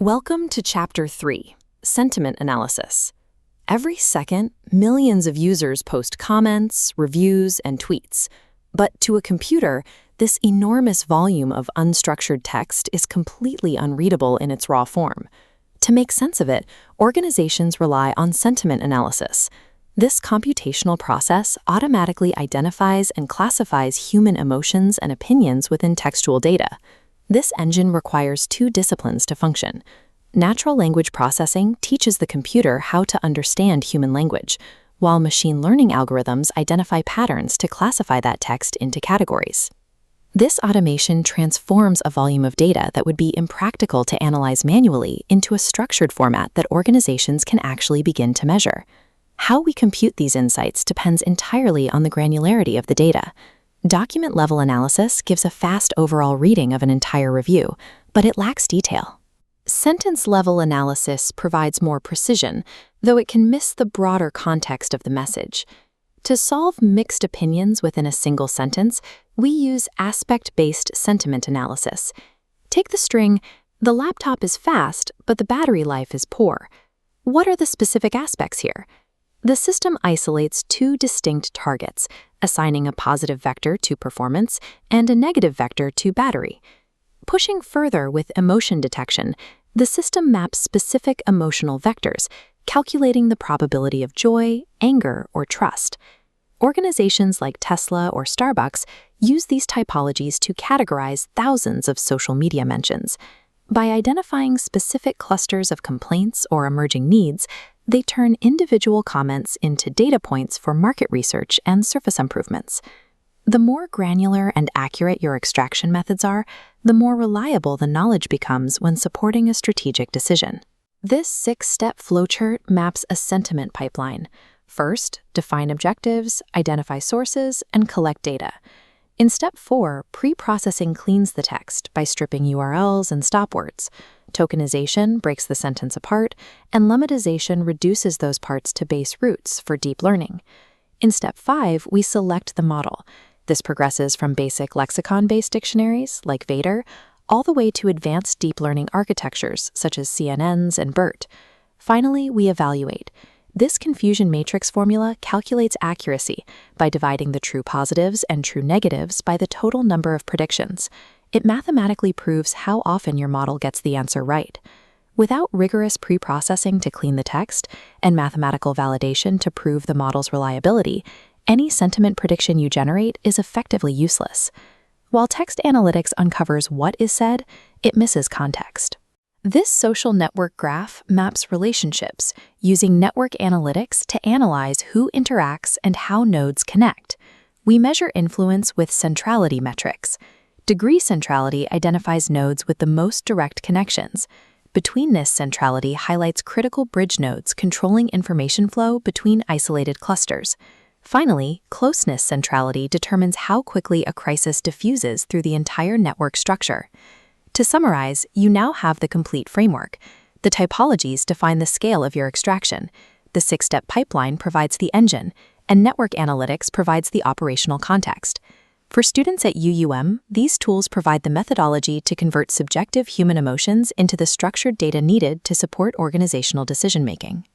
Welcome to Chapter 3, Sentiment Analysis. Every second, millions of users post comments, reviews, and tweets. But to a computer, this enormous volume of unstructured text is completely unreadable in its raw form. To make sense of it, organizations rely on sentiment analysis. This computational process automatically identifies and classifies human emotions and opinions within textual data. This engine requires two disciplines to function. Natural language processing teaches the computer how to understand human language, while machine learning algorithms identify patterns to classify that text into categories. This automation transforms a volume of data that would be impractical to analyze manually into a structured format that organizations can actually begin to measure. How we compute these insights depends entirely on the granularity of the data. Document-level analysis gives a fast overall reading of an entire review, but it lacks detail. Sentence-level analysis provides more precision, though it can miss the broader context of the message. To solve mixed opinions within a single sentence, we use aspect-based sentiment analysis. Take the string, "The laptop is fast, but the battery life is poor." What are the specific aspects here? The system isolates two distinct targets, assigning a positive vector to performance and a negative vector to battery. Pushing further with emotion detection, the system maps specific emotional vectors, calculating the probability of joy, anger, or trust. Organizations like Tesla or Starbucks use these typologies to categorize thousands of social media mentions. By identifying specific clusters of complaints or emerging needs, they turn individual comments into data points for market research and surface improvements. The more granular and accurate your extraction methods are, the more reliable the knowledge becomes when supporting a strategic decision. This 6-step flowchart maps a sentiment pipeline. First, define objectives, identify sources, and collect data. In Step 4, pre-processing cleans the text by stripping URLs and stop words. Tokenization breaks the sentence apart, and lemmatization reduces those parts to base roots for deep learning. In Step 5, we select the model. This progresses from basic lexicon-based dictionaries, like Vader, all the way to advanced deep learning architectures, such as CNNs and BERT. Finally, we evaluate. This confusion matrix formula calculates accuracy by dividing the true positives and true negatives by the total number of predictions. It mathematically proves how often your model gets the answer right. Without rigorous pre-processing to clean the text and mathematical validation to prove the model's reliability, any sentiment prediction you generate is effectively useless. While text analytics uncovers what is said, it misses context. This social network graph maps relationships using network analytics to analyze who interacts and how nodes connect. We measure influence with centrality metrics. Degree centrality identifies nodes with the most direct connections. Betweenness centrality highlights critical bridge nodes controlling information flow between isolated clusters. Finally, closeness centrality determines how quickly a crisis diffuses through the entire network structure. To summarize, you now have the complete framework. The typologies define the scale of your extraction. The 6-step pipeline provides the engine, and network analytics provides the operational context. For students at UUM, these tools provide the methodology to convert subjective human emotions into the structured data needed to support organizational decision-making.